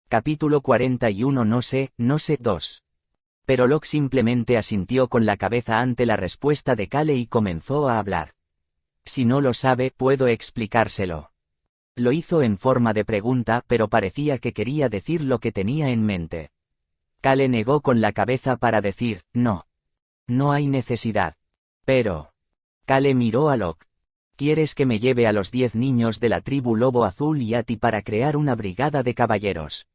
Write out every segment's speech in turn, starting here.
Capítulo 41 No sé 2. Pero Locke simplemente asintió con la cabeza ante la respuesta de Cale y comenzó a hablar. Si no lo sabe, puedo explicárselo. Lo hizo en forma de pregunta, pero parecía que quería decir lo que tenía en mente. Cale negó con la cabeza para decir, no. No hay necesidad. Pero... Cale miró a Locke. ¿Quieres que me lleve a los 10 niños de la tribu Lobo Azul y a ti para crear una brigada de caballeros?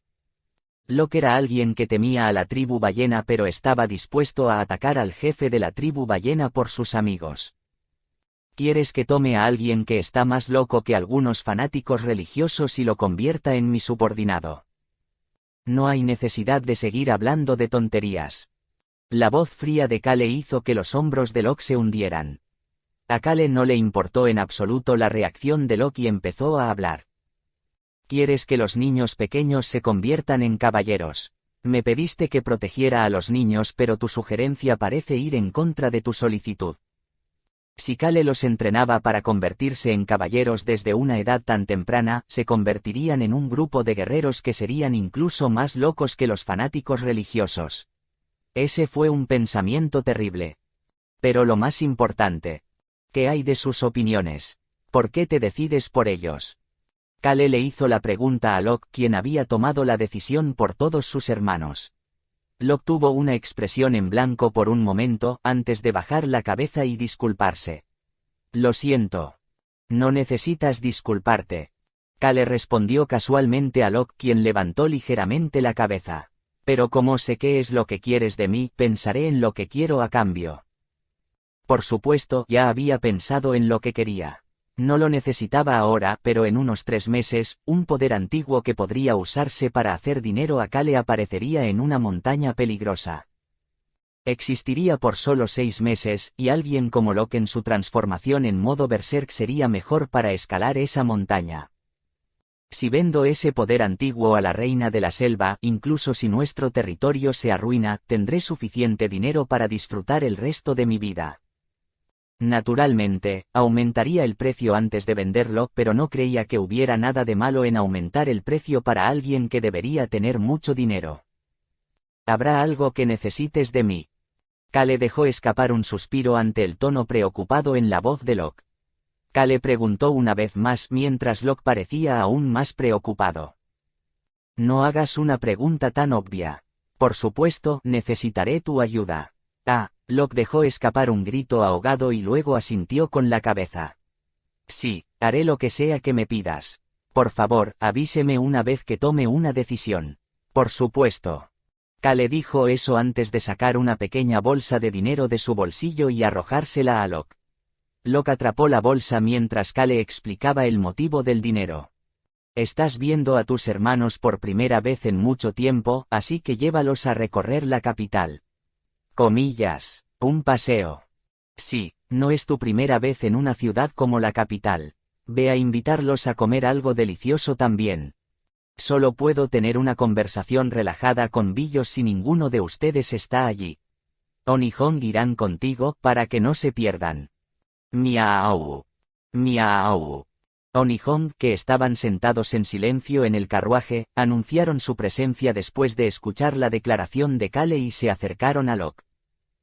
Locke era alguien que temía a la tribu ballena pero estaba dispuesto a atacar al jefe de la tribu ballena por sus amigos. ¿Quieres que tome a alguien que está más loco que algunos fanáticos religiosos y lo convierta en mi subordinado? No hay necesidad de seguir hablando de tonterías. La voz fría de Cale hizo que los hombros de Locke se hundieran. A Cale no le importó en absoluto la reacción de Locke y empezó a hablar. ¿Quieres que los niños pequeños se conviertan en caballeros? Me pediste que protegiera a los niños pero tu sugerencia parece ir en contra de tu solicitud. Si Cale los entrenaba para convertirse en caballeros desde una edad tan temprana, se convertirían en un grupo de guerreros que serían incluso más locos que los fanáticos religiosos. Ese fue un pensamiento terrible. Pero lo más importante. ¿Qué hay de sus opiniones? ¿Por qué te decides por ellos? Cale le hizo la pregunta a Locke, quien había tomado la decisión por todos sus hermanos. Locke tuvo una expresión en blanco por un momento, antes de bajar la cabeza y disculparse. Lo siento. No necesitas disculparte. Cale respondió casualmente a Locke, quien levantó ligeramente la cabeza. Pero como sé qué es lo que quieres de mí, pensaré en lo que quiero a cambio. Por supuesto, ya había pensado en lo que quería. No lo necesitaba ahora, pero en unos 3 meses, un poder antiguo que podría usarse para hacer dinero a Cale aparecería en una montaña peligrosa. Existiría por solo 6 meses, y alguien como Locke en su transformación en modo Berserk sería mejor para escalar esa montaña. Si vendo ese poder antiguo a la reina de la selva, incluso si nuestro territorio se arruina, tendré suficiente dinero para disfrutar el resto de mi vida. Naturalmente, aumentaría el precio antes de venderlo, pero no creía que hubiera nada de malo en aumentar el precio para alguien que debería tener mucho dinero. ¿Habrá algo que necesites de mí? Cale dejó escapar un suspiro ante el tono preocupado en la voz de Locke. Cale preguntó una vez más mientras Locke parecía aún más preocupado. No hagas una pregunta tan obvia. Por supuesto, necesitaré tu ayuda. Locke dejó escapar un grito ahogado y luego asintió con la cabeza. Sí, haré lo que sea que me pidas. Por favor, avíseme una vez que tome una decisión. Por supuesto. Cale dijo eso antes de sacar una pequeña bolsa de dinero de su bolsillo y arrojársela a Locke. Locke atrapó la bolsa mientras Cale explicaba el motivo del dinero. Estás viendo a tus hermanos por primera vez en mucho tiempo, así que llévalos a recorrer la capital. Comillas, un paseo. Sí, no es tu primera vez en una ciudad como la capital. Ve a invitarlos a comer algo delicioso también. Solo puedo tener una conversación relajada con Billos si ninguno de ustedes está allí. On y Hong irán contigo para que no se pierdan. Miau. Miau. On y Hong, que estaban sentados en silencio en el carruaje, anunciaron su presencia después de escuchar la declaración de Cale y se acercaron a Locke.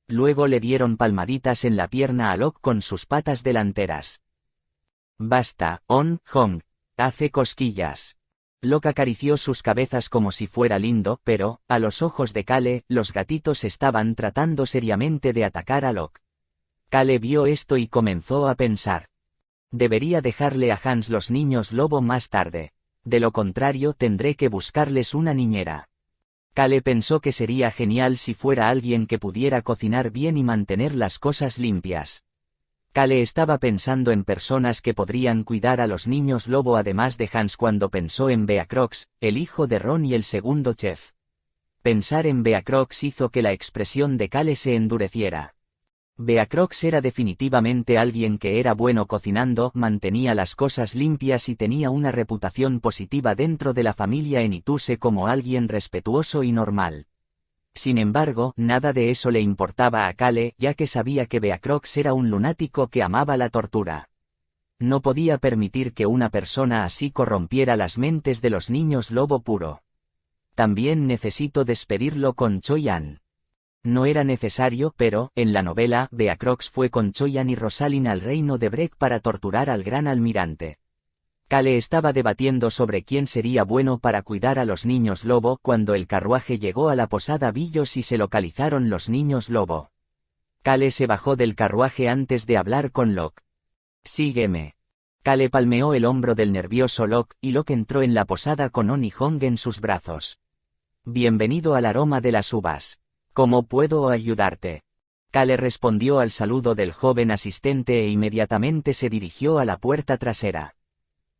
Luego le dieron palmaditas en la pierna a Locke con sus patas delanteras. Basta, On, Hong. Hace cosquillas. Locke acarició sus cabezas como si fuera lindo, pero, a los ojos de Cale, los gatitos estaban tratando seriamente de atacar a Locke. Cale vio esto y comenzó a pensar. Debería dejarle a Hans los niños lobo más tarde. De lo contrario tendré que buscarles una niñera. Cale pensó que sería genial si fuera alguien que pudiera cocinar bien y mantener las cosas limpias. Cale estaba pensando en personas que podrían cuidar a los niños lobo además de Hans cuando pensó en Beacrox, el hijo de Ron y el segundo chef. Pensar en Beacrox hizo que la expresión de Cale se endureciera. Beacrox era definitivamente alguien que era bueno cocinando, mantenía las cosas limpias y tenía una reputación positiva dentro de la familia Enituse como alguien respetuoso y normal. Sin embargo, nada de eso le importaba a Cale, ya que sabía que Beacrox era un lunático que amaba la tortura. No podía permitir que una persona así corrompiera las mentes de los niños lobo puro. También necesito despedirlo con Choi-An. No era necesario, pero, en la novela, Beacrox fue con Choi-An y Rosalind al reino de Breck para torturar al gran almirante. Cale estaba debatiendo sobre quién sería bueno para cuidar a los niños lobo cuando el carruaje llegó a la posada Billos y se localizaron los niños lobo. Cale se bajó del carruaje antes de hablar con Locke. «Sígueme». Cale palmeó el hombro del nervioso Locke y Locke entró en la posada con Oni Hong en sus brazos. «Bienvenido al aroma de las uvas. ¿Cómo puedo ayudarte?». Cale respondió al saludo del joven asistente e inmediatamente se dirigió a la puerta trasera.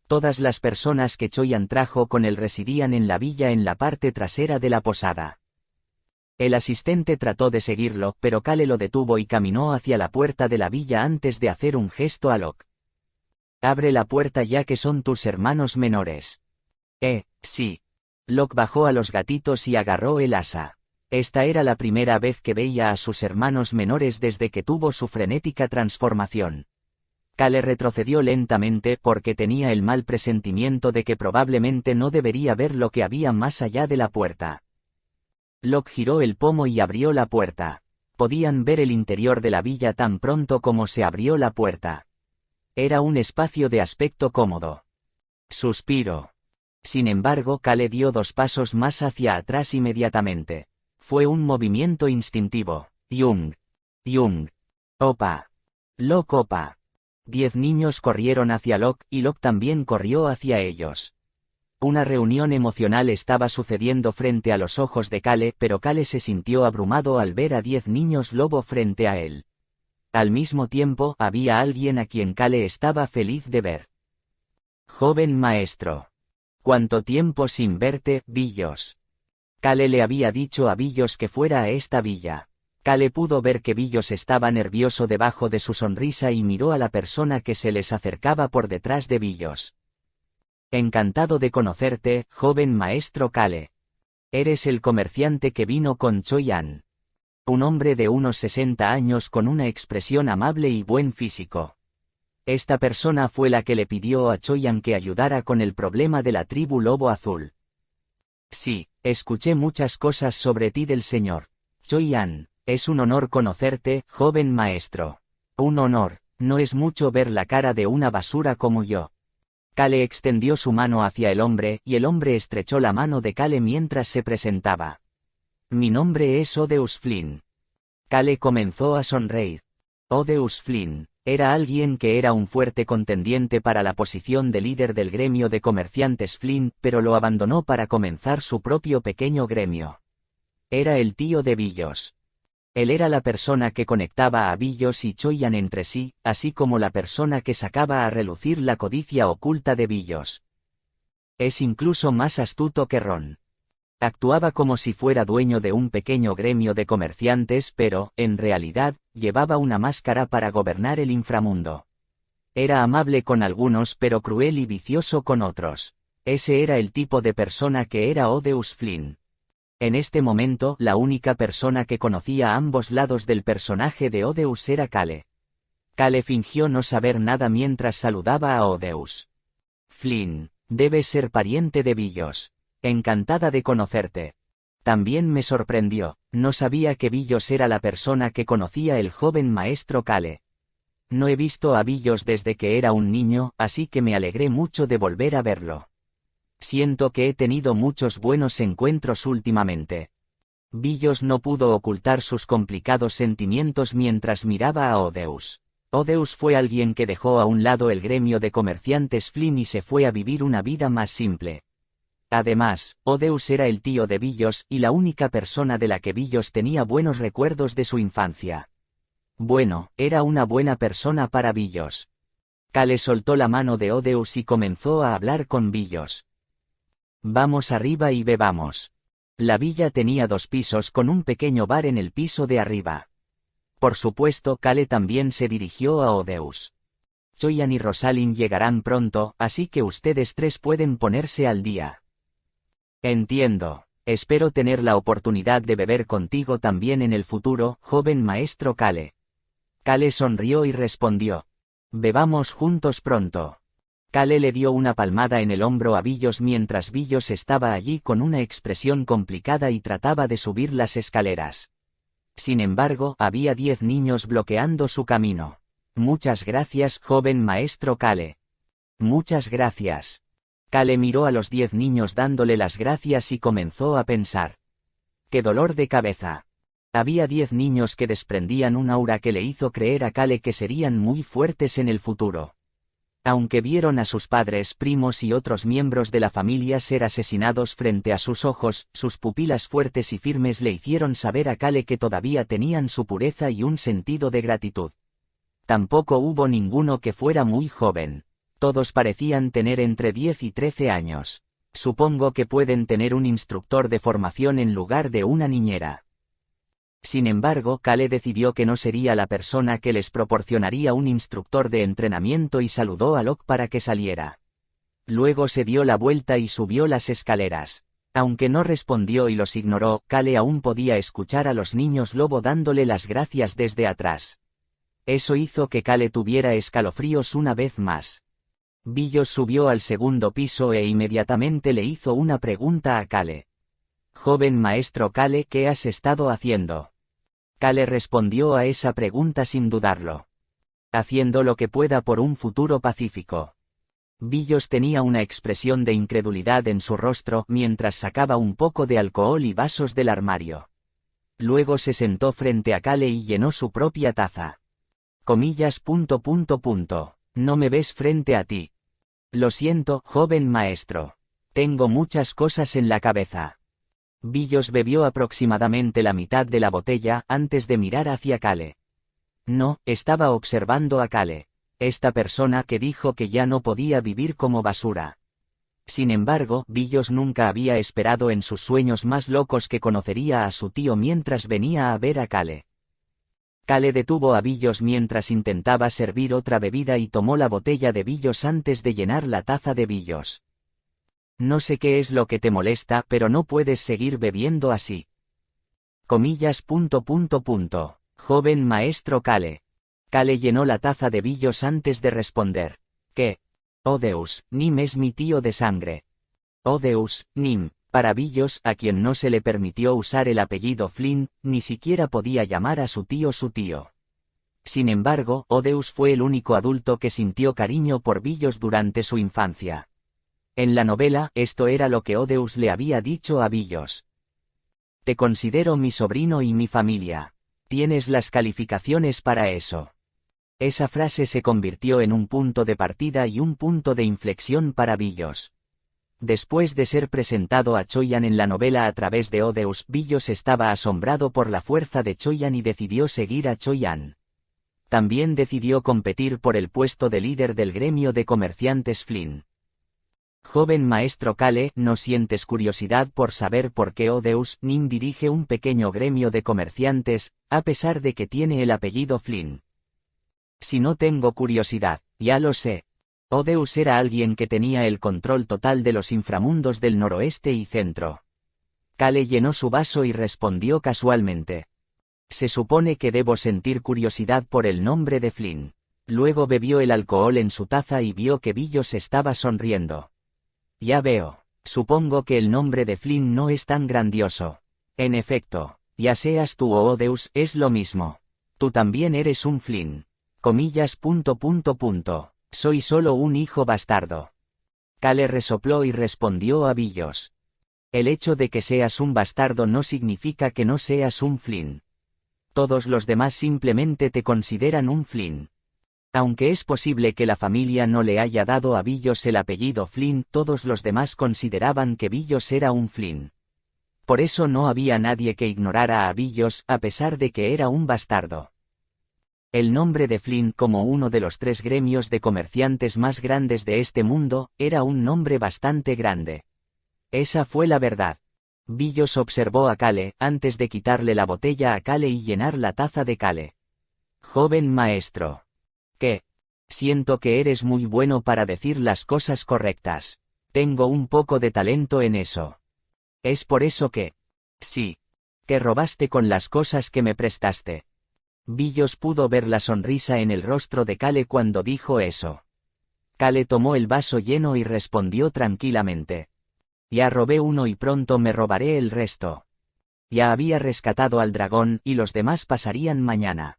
Todas las personas que Choi-An trajo con él residían en la villa en la parte trasera de la posada. El asistente trató de seguirlo, pero Cale lo detuvo y caminó hacia la puerta de la villa antes de hacer un gesto a Locke. «Abre la puerta ya que son tus hermanos menores». Sí». Locke bajó a los gatitos y agarró el asa. Esta era la primera vez que veía a sus hermanos menores desde que tuvo su frenética transformación. Cale retrocedió lentamente porque tenía el mal presentimiento de que probablemente no debería ver lo que había más allá de la puerta. Locke giró el pomo y abrió la puerta. Podían ver el interior de la villa tan pronto como se abrió la puerta. Era un espacio de aspecto cómodo. Suspiró. Sin embargo, Cale dio 2 pasos más hacia atrás inmediatamente. Fue un movimiento instintivo. Jung. Opa. Locke opa. 10 niños corrieron hacia Locke y Locke también corrió hacia ellos. Una reunión emocional estaba sucediendo frente a los ojos de Cale, pero Cale se sintió abrumado al ver a 10 niños lobo frente a él. Al mismo tiempo, había alguien a quien Cale estaba feliz de ver. «Joven maestro. ¿Cuánto tiempo sin verte, Billos?». Cale le había dicho a Billos que fuera a esta villa. Cale pudo ver que Billos estaba nervioso debajo de su sonrisa y miró a la persona que se les acercaba por detrás de Billos. «Encantado de conocerte, joven maestro Cale. Eres el comerciante que vino con Choi-An». Un hombre de unos 60 años con una expresión amable y buen físico. Esta persona fue la que le pidió a Choi-An que ayudara con el problema de la tribu Lobo Azul. «Sí, escuché muchas cosas sobre ti del señor Choi-An. Es un honor conocerte, joven maestro». «Un honor, no es mucho ver la cara de una basura como yo». Cale extendió su mano hacia el hombre, y el hombre estrechó la mano de Cale mientras se presentaba. «Mi nombre es Odeus Flynn». Cale comenzó a sonreír. Odeus Flynn era alguien que era un fuerte contendiente para la posición de líder del gremio de comerciantes Flynn, pero lo abandonó para comenzar su propio pequeño gremio. Era el tío de Billos. Él era la persona que conectaba a Billos y Choi-An entre sí, así como la persona que sacaba a relucir la codicia oculta de Billos. Es incluso más astuto que Ron. Actuaba como si fuera dueño de un pequeño gremio de comerciantes, pero, en realidad, llevaba una máscara para gobernar el inframundo. Era amable con algunos pero cruel y vicioso con otros. Ese era el tipo de persona que era Odeus Flynn. En este momento, la única persona que conocía ambos lados del personaje de Odeus era Cale. Cale fingió no saber nada mientras saludaba a Odeus. «Flynn, debes ser pariente de Billos. Encantada de conocerte». También me sorprendió, no sabía que Billos era la persona que conocía el joven maestro Cale. No he visto a Billos desde que era un niño, así que me alegré mucho de volver a verlo. Siento que he tenido muchos buenos encuentros últimamente. Billos no pudo ocultar sus complicados sentimientos mientras miraba a Odeus. Odeus fue alguien que dejó a un lado el gremio de comerciantes Flynn y se fue a vivir una vida más simple. Además, Odeus era el tío de Billos y la única persona de la que Billos tenía buenos recuerdos de su infancia. Bueno, era una buena persona para Billos. Cale soltó la mano de Odeus y comenzó a hablar con Billos. «Vamos arriba y bebamos». La villa tenía 2 pisos con un pequeño bar en el piso de arriba. Por supuesto, Cale también se dirigió a Odeus. «Choi-An y Rosalind llegarán pronto, así que ustedes 3 pueden ponerse al día». «Entiendo. Espero tener la oportunidad de beber contigo también en el futuro, joven maestro Cale». Cale sonrió y respondió. «Bebamos juntos pronto». Kale le dio una palmada en el hombro a Billos mientras Billos estaba allí con una expresión complicada y trataba de subir las escaleras. Sin embargo, había 10 niños bloqueando su camino. Muchas gracias, joven maestro Kale. Muchas gracias. Kale miró a los 10 niños dándole las gracias y comenzó a pensar. ¡Qué dolor de cabeza! Había 10 niños que desprendían un aura que le hizo creer a Kale que serían muy fuertes en el futuro. Aunque vieron a sus padres, primos y otros miembros de la familia ser asesinados frente a sus ojos, sus pupilas fuertes y firmes le hicieron saber a Kale que todavía tenían su pureza y un sentido de gratitud. Tampoco hubo ninguno que fuera muy joven. Todos parecían tener entre 10 y 13 años. Supongo que pueden tener un instructor de formación en lugar de una niñera. Sin embargo, Kale decidió que no sería la persona que les proporcionaría un instructor de entrenamiento y saludó a Locke para que saliera. Luego se dio la vuelta y subió las escaleras. Aunque no respondió y los ignoró, Kale aún podía escuchar a los niños lobo dándole las gracias desde atrás. Eso hizo que Kale tuviera escalofríos una vez más. Billos subió al segundo piso e inmediatamente le hizo una pregunta a Kale. Joven maestro Kale, ¿qué has estado haciendo? Kale respondió a esa pregunta sin dudarlo. Haciendo lo que pueda por un futuro pacífico. Billos tenía una expresión de incredulidad en su rostro mientras sacaba un poco de alcohol y vasos del armario. Luego se sentó frente a Kale y llenó su propia taza. Comillas. No me ves frente a ti. Lo siento, joven maestro. Tengo muchas cosas en la cabeza. Billos bebió aproximadamente la mitad de la botella antes de mirar hacia Kale. No, estaba observando a Kale. Esta persona que dijo que ya no podía vivir como basura. Sin embargo, Billos nunca había esperado en sus sueños más locos que conocería a su tío mientras venía a ver a Kale. Kale detuvo a Billos mientras intentaba servir otra bebida y tomó la botella de Billos antes de llenar la taza de Billos. No sé qué es lo que te molesta, pero no puedes seguir bebiendo así. Comillas. Joven maestro Kale. Kale llenó la taza de Billos antes de responder. ¿Qué? Odeus, Nim es mi tío de sangre. Odeus, Nim. Para Billos, a quien no se le permitió usar el apellido Flynn, ni siquiera podía llamar a su tío su tío. Sin embargo, Odeus fue el único adulto que sintió cariño por Billos durante su infancia. En la novela, esto era lo que Odeus le había dicho a Billos. Te considero mi sobrino y mi familia. Tienes las calificaciones para eso. Esa frase se convirtió en un punto de partida y un punto de inflexión para Billos. Después de ser presentado a Choyan en la novela a través de Odeus, Billos estaba asombrado por la fuerza de Choyan y decidió seguir a Choyan. También decidió competir por el puesto de líder del gremio de comerciantes Flynn. Joven maestro Kale, ¿no sientes curiosidad por saber por qué Odeus Nim dirige un pequeño gremio de comerciantes, a pesar de que tiene el apellido Flynn? Si no tengo curiosidad, ya lo sé. Odeus era alguien que tenía el control total de los inframundos del noroeste y centro. Kale llenó su vaso y respondió casualmente. Se supone que debo sentir curiosidad por el nombre de Flynn. Luego bebió el alcohol en su taza y vio que Billos estaba sonriendo. Ya veo. Supongo que el nombre de Flynn no es tan grandioso. En efecto, ya seas tú o Odeus, es lo mismo. Tú también eres un Flynn. Comillas. Soy solo un hijo bastardo. Kale resopló y respondió a Billos. El hecho de que seas un bastardo no significa que no seas un Flynn. Todos los demás simplemente te consideran un Flynn. Aunque es posible que la familia no le haya dado a Billos el apellido Flynn, todos los demás consideraban que Billos era un Flynn. Por eso no había nadie que ignorara a Billos, a pesar de que era un bastardo. El nombre de Flynn, como uno de los 3 gremios de comerciantes más grandes de este mundo, era un nombre bastante grande. Esa fue la verdad. Billos observó a Kale, antes de quitarle la botella a Kale y llenar la taza de Kale. Joven maestro. ¿Qué? Siento que eres muy bueno para decir las cosas correctas. Tengo un poco de talento en eso. Es por eso que... Sí. Que robaste con las cosas que me prestaste. Billos pudo ver la sonrisa en el rostro de Kale cuando dijo eso. Kale tomó el vaso lleno y respondió tranquilamente. Ya robé uno y pronto me robaré el resto. Ya había rescatado al dragón y los demás pasarían mañana.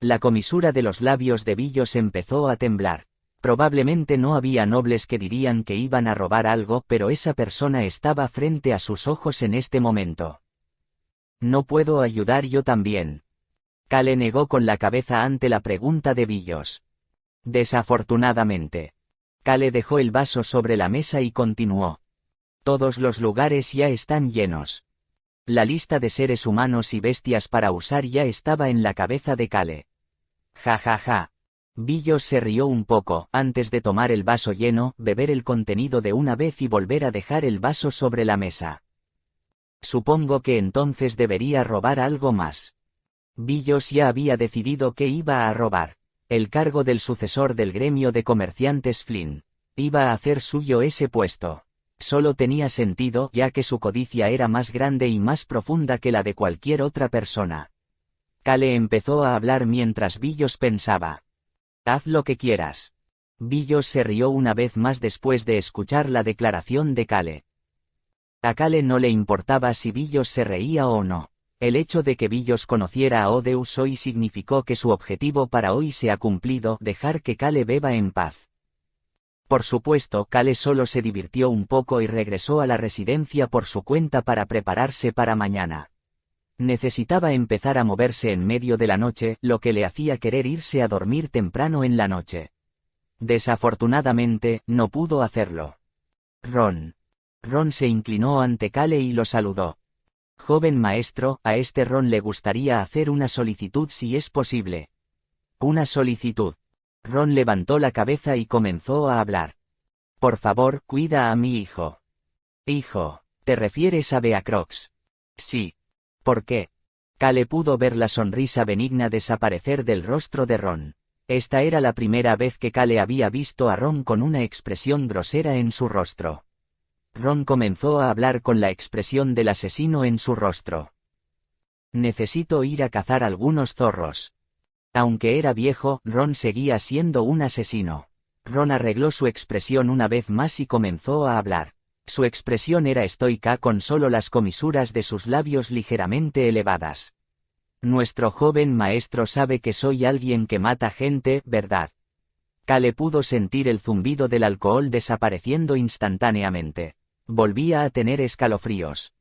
La comisura de los labios de Billos empezó a temblar. Probablemente no había nobles que dirían que iban a robar algo, pero esa persona estaba frente a sus ojos en este momento. ¿No puedo ayudar yo también? Kale negó con la cabeza ante la pregunta de Billos. Desafortunadamente. Kale dejó el vaso sobre la mesa y continuó. Todos los lugares ya están llenos. La lista de seres humanos y bestias para usar ya estaba en la cabeza de Kale. Ja ja ja. Billos se rió un poco, antes de tomar el vaso lleno, beber el contenido de una vez y volver a dejar el vaso sobre la mesa. Supongo que entonces debería robar algo más. Billos ya había decidido que iba a robar. El cargo del sucesor del gremio de comerciantes Flynn. Iba a hacer suyo ese puesto. Solo tenía sentido ya que su codicia era más grande y más profunda que la de cualquier otra persona. Kale empezó a hablar mientras Billos pensaba. Haz lo que quieras. Billos se rió una vez más después de escuchar la declaración de Kale. A Kale no le importaba si Billos se reía o no. El hecho de que Billos conociera a Odeus hoy significó que su objetivo para hoy se ha cumplido, dejar que Kale beba en paz. Por supuesto, Kale solo se divirtió un poco y regresó a la residencia por su cuenta para prepararse para mañana. Necesitaba empezar a moverse en medio de la noche, lo que le hacía querer irse a dormir temprano en la noche. Desafortunadamente, no pudo hacerlo. Ron. Ron se inclinó ante Kale y lo saludó. Joven maestro, a este Ron le gustaría hacer una solicitud si es posible. Una solicitud. Ron levantó la cabeza y comenzó a hablar. Por favor, cuida a mi hijo. Hijo, ¿te refieres a Beacrox? Sí. ¿Por qué? Kale pudo ver la sonrisa benigna desaparecer del rostro de Ron. Esta era la primera vez que Kale había visto a Ron con una expresión grosera en su rostro. Ron comenzó a hablar con la expresión del asesino en su rostro. Necesito ir a cazar algunos zorros. Aunque era viejo, Ron seguía siendo un asesino. Ron arregló su expresión una vez más y comenzó a hablar. Su expresión era estoica con solo las comisuras de sus labios ligeramente elevadas. Nuestro joven maestro sabe que soy alguien que mata gente, ¿verdad? Kale pudo sentir el zumbido del alcohol desapareciendo instantáneamente. Volvía a tener escalofríos.